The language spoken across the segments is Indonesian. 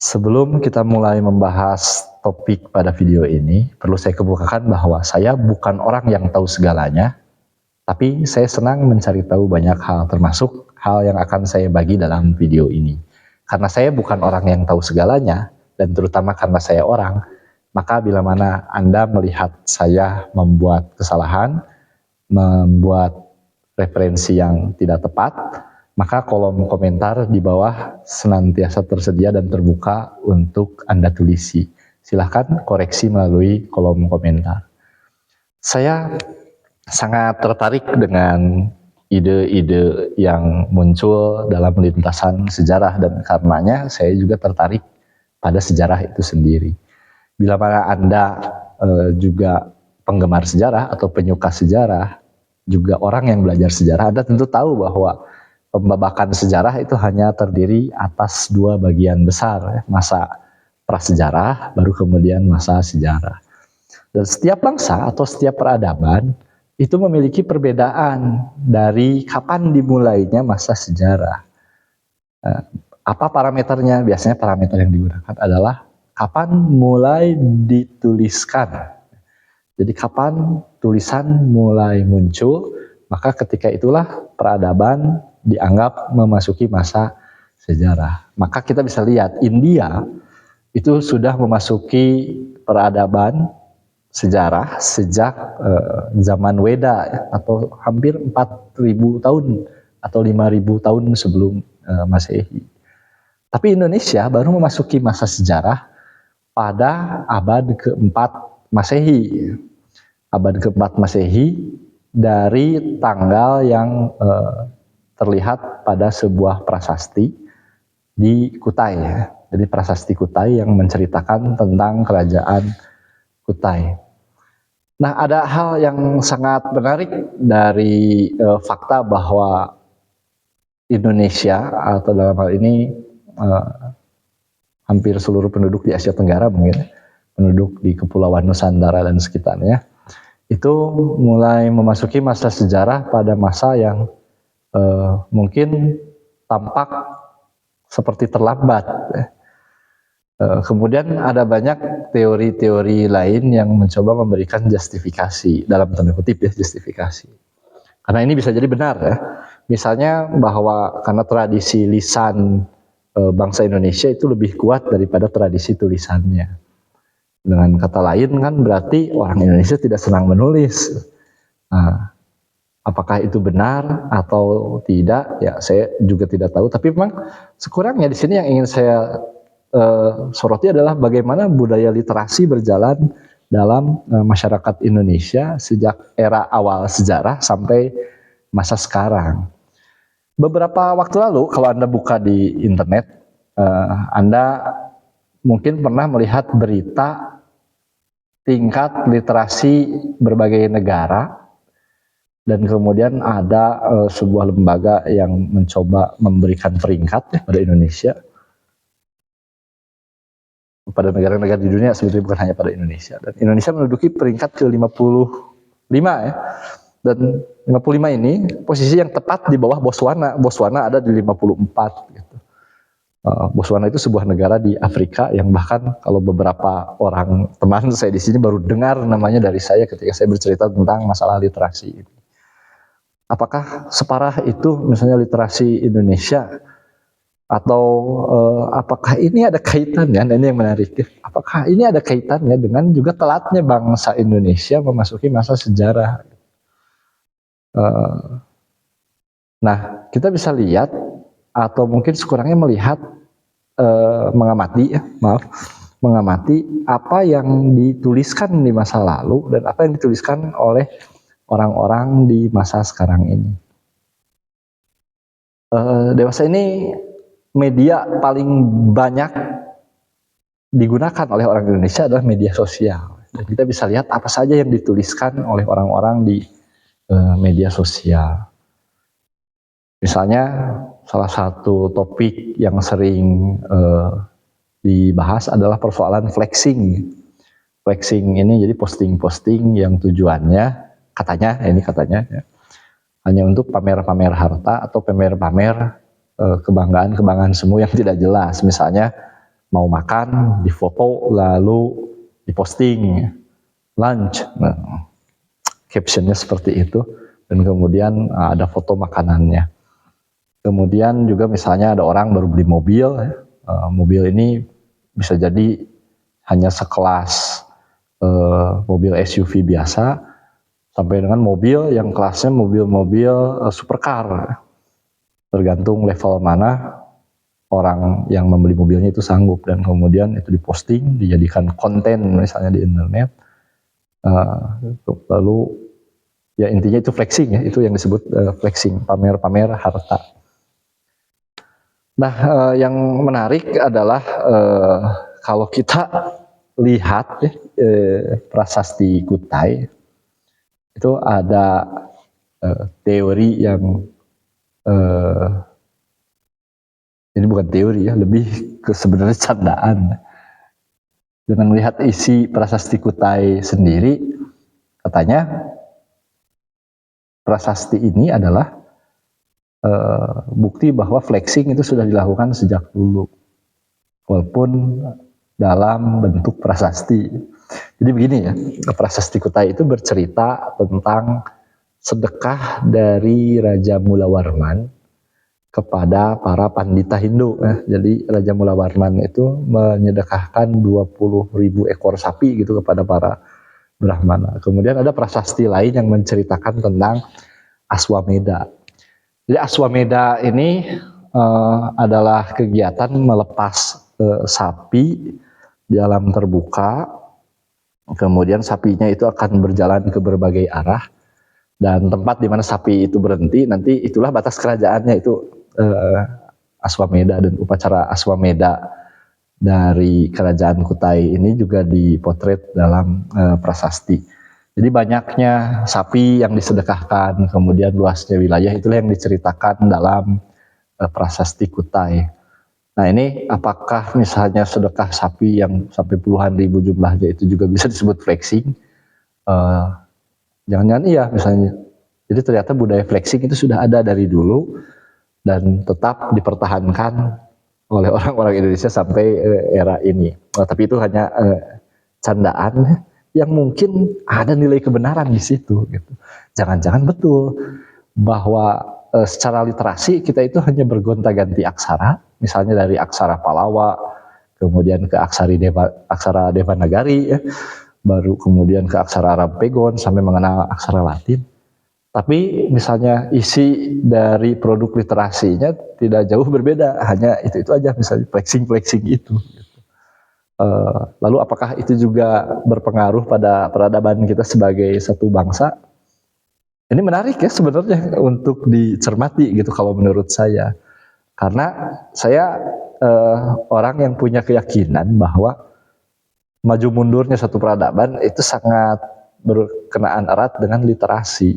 Sebelum kita mulai membahas topik pada video ini, perlu saya kemukakan bahwa saya bukan orang yang tahu segalanya, tapi saya senang mencari tahu banyak hal, termasuk hal yang akan saya bagi dalam video ini. Karena saya bukan orang yang tahu segalanya, dan terutama karena saya orang, maka bila mana Anda melihat saya membuat kesalahan, membuat referensi yang tidak tepat, maka kolom komentar di bawah senantiasa tersedia dan terbuka untuk Anda tulisi. Silahkan koreksi melalui kolom komentar. Saya sangat tertarik dengan ide-ide yang muncul dalam lintasan sejarah, dan karenanya saya juga tertarik pada sejarah itu sendiri. Bila mana Anda juga penggemar sejarah atau penyuka sejarah, juga orang yang belajar sejarah, Anda tentu tahu bahwa pembabakan sejarah itu hanya terdiri atas dua bagian besar, masa prasejarah, baru kemudian masa sejarah. Dan setiap bangsa atau setiap peradaban itu memiliki perbedaan dari kapan dimulainya masa sejarah. Apa parameternya? Biasanya parameter yang digunakan adalah kapan mulai dituliskan. Jadi kapan tulisan mulai muncul, maka ketika itulah peradaban dianggap memasuki masa sejarah. Maka kita bisa lihat India itu sudah memasuki peradaban sejarah sejak zaman Weda, atau hampir 4.000 tahun atau 5.000 tahun sebelum Masehi. Tapi Indonesia baru memasuki masa sejarah pada abad keempat Masehi. Abad keempat Masehi dari tanggal yang terlihat pada sebuah prasasti di Kutai. Jadi prasasti Kutai yang menceritakan tentang kerajaan Kutai. Nah, ada hal yang sangat menarik dari fakta bahwa Indonesia, atau dalam hal ini hampir seluruh penduduk di Asia Tenggara, mungkin penduduk di Kepulauan Nusantara dan sekitarnya, itu mulai memasuki masa sejarah pada masa yang mungkin tampak seperti terlambat. Kemudian ada banyak teori-teori lain yang mencoba memberikan justifikasi, dalam tanda kutip ya, justifikasi. Karena ini bisa jadi benar ya. Misalnya bahwa karena tradisi lisan bangsa Indonesia itu lebih kuat daripada tradisi tulisannya. Dengan kata lain kan berarti orang Indonesia tidak senang menulis. Nah, apakah itu benar atau tidak? Ya, saya juga tidak tahu. Tapi memang sekurangnya di sini yang ingin saya soroti adalah bagaimana budaya literasi berjalan dalam masyarakat Indonesia sejak era awal sejarah sampai masa sekarang. Beberapa waktu lalu, kalau Anda buka di internet, Anda mungkin pernah melihat berita tingkat literasi berbagai negara, dan kemudian ada sebuah lembaga yang mencoba memberikan peringkat ya, pada Indonesia, pada negara-negara di dunia, sebetulnya bukan hanya pada Indonesia. Dan Indonesia menduduki peringkat ke-55 ya. Dan 55 ini posisi yang tepat di bawah Botswana. Botswana ada di 54 gitu. Botswana itu sebuah negara di Afrika yang bahkan kalau beberapa orang teman saya di sini baru dengar namanya dari saya ketika saya bercerita tentang masalah literasi ini. Apakah separah itu misalnya literasi Indonesia? Atau apakah ini ada kaitannya, nah ini yang menarik, apakah ini ada kaitannya dengan juga telatnya bangsa Indonesia memasuki masa sejarah? Nah, kita bisa lihat atau mungkin sekurangnya melihat, mengamati apa yang dituliskan di masa lalu dan apa yang dituliskan oleh orang-orang di masa sekarang ini. Dewasa ini media paling banyak digunakan oleh orang Indonesia adalah media sosial. Dan kita bisa lihat apa saja yang dituliskan oleh orang-orang di media sosial. Misalnya salah satu topik yang sering dibahas adalah persoalan flexing. Flexing ini jadi posting-posting yang tujuannya katanya ya, hanya untuk pamer-pamer harta atau pamer-pamer kebanggaan-kebanggaan semu yang tidak jelas. Misalnya mau makan, difoto lalu diposting, lunch, nah, captionnya seperti itu, dan kemudian ada foto makanannya. Kemudian juga misalnya ada orang baru beli mobil, mobil ini bisa jadi hanya sekelas mobil SUV biasa, sampai dengan mobil yang kelasnya mobil-mobil supercar, tergantung level mana orang yang membeli mobilnya itu sanggup, dan kemudian itu diposting, dijadikan konten misalnya di internet, lalu ya intinya itu flexing ya, itu yang disebut flexing, pamer-pamer harta. Nah, yang menarik adalah kalau kita lihat prasasti Kutai, itu ada teori yang ini bukan teori ya, lebih ke sebenarnya candaan. Dengan melihat isi prasasti Kutai sendiri, katanya prasasti ini adalah bukti bahwa flexing itu sudah dilakukan sejak dulu, walaupun dalam bentuk prasasti. Jadi begini ya, prasasti Kutai itu bercerita tentang sedekah dari Raja Mulawarman kepada para pandita Hindu. Jadi Raja Mulawarman itu menyedekahkan 20.000 ekor sapi gitu kepada para Brahmana. Kemudian ada prasasti lain yang menceritakan tentang Aswameda. Jadi Aswameda ini adalah kegiatan melepas sapi di alam terbuka, kemudian sapinya itu akan berjalan ke berbagai arah, dan tempat di mana sapi itu berhenti, nanti itulah batas kerajaannya, itu Aswameda. Dan upacara Aswameda dari kerajaan Kutai ini juga dipotret dalam prasasti. Jadi banyaknya sapi yang disedekahkan, kemudian luasnya wilayah, itulah yang diceritakan dalam prasasti Kutai. Nah ini apakah misalnya sedekah sapi yang sampai puluhan ribu jumlahnya itu juga bisa disebut flexing? Jangan-jangan iya misalnya. Jadi ternyata budaya flexing itu sudah ada dari dulu dan tetap dipertahankan oleh orang-orang Indonesia sampai era ini. Tapi itu hanya candaan yang mungkin ada nilai kebenaran di situ. Gitu. Jangan-jangan betul bahwa secara literasi kita itu hanya bergonta-ganti aksara, misalnya dari aksara Palawa, kemudian ke aksara Devanagari, ya, baru kemudian ke aksara Arab Pegon sampai mengenal aksara Latin. Tapi misalnya isi dari produk literasinya tidak jauh berbeda, hanya itu aja, misalnya flexing itu. Lalu apakah itu juga berpengaruh pada peradaban kita sebagai satu bangsa? Ini menarik ya sebenarnya untuk dicermati gitu kalau menurut saya. Karena saya orang yang punya keyakinan bahwa maju mundurnya satu peradaban itu sangat berkenaan erat dengan literasi.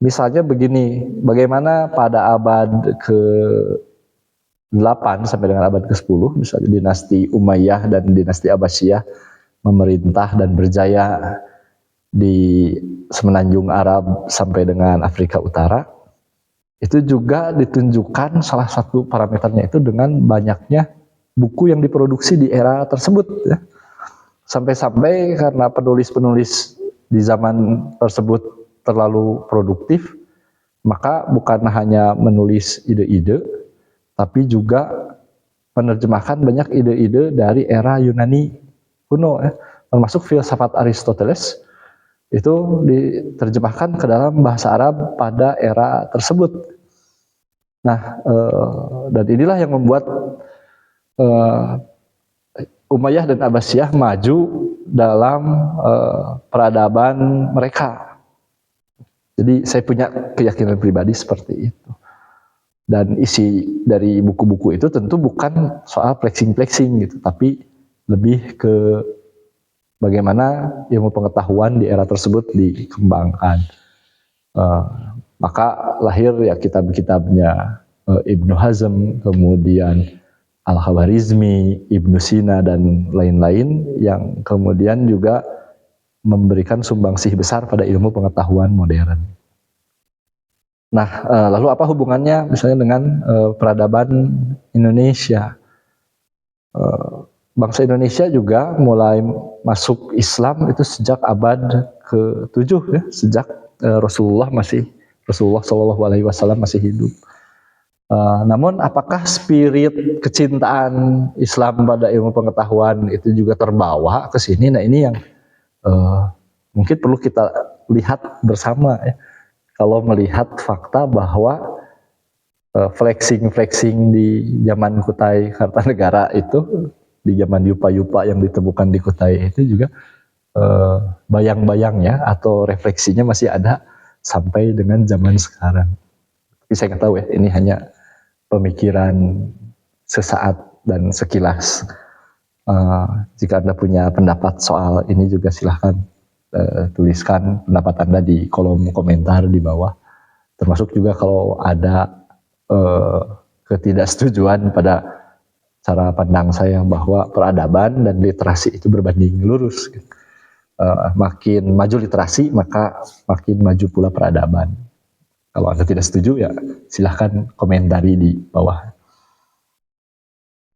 Misalnya begini, bagaimana pada abad ke-8 sampai dengan abad ke-10, misalnya dinasti Umayyah dan dinasti Abbasiyah memerintah dan berjaya di semenanjung Arab sampai dengan Afrika Utara, itu juga ditunjukkan salah satu parameternya itu dengan banyaknya buku yang diproduksi di era tersebut. Ya. Sampai-sampai karena penulis-penulis di zaman tersebut terlalu produktif, maka bukan hanya menulis ide-ide, tapi juga menerjemahkan banyak ide-ide dari era Yunani kuno, ya. Termasuk filsafat Aristoteles, itu diterjemahkan ke dalam bahasa Arab pada era tersebut. Nah, dan inilah yang membuat Umayyah dan Abbasiyah maju dalam peradaban mereka. Jadi saya punya keyakinan pribadi seperti itu. Dan isi dari buku-buku itu tentu bukan soal flexing-flexing gitu, tapi lebih ke bagaimana ilmu pengetahuan di era tersebut dikembangkan. Maka lahir ya kitab-kitabnya Ibnu Hazm, kemudian Al-Khawarizmi, Ibnu Sina, dan lain-lain yang kemudian juga memberikan sumbangsih besar pada ilmu pengetahuan modern. Nah, lalu apa hubungannya misalnya dengan peradaban Indonesia? Bangsa Indonesia juga mulai masuk Islam itu sejak abad ke-7 ya, sejak Rasulullah Shallallahu Alaihi Wasallam masih hidup. Namun apakah spirit kecintaan Islam pada ilmu pengetahuan itu juga terbawa ke sini? Nah ini yang mungkin perlu kita lihat bersama ya. Kalau melihat fakta bahwa flexing di zaman Kutai Kartanegara itu, di zaman Yupa-Yupa yang ditemukan di Kutai itu juga bayang-bayangnya atau refleksinya masih ada sampai dengan zaman sekarang. Tapi saya nggak tahu ya, ini hanya pemikiran sesaat dan sekilas. Jika Anda punya pendapat soal ini juga silahkan tuliskan pendapat Anda di kolom komentar di bawah. Termasuk juga kalau ada ketidaksetujuan pada cara pandang saya bahwa peradaban dan literasi itu berbanding lurus. Makin maju literasi maka makin maju pula peradaban. Kalau Anda tidak setuju ya silahkan komentari di bawah.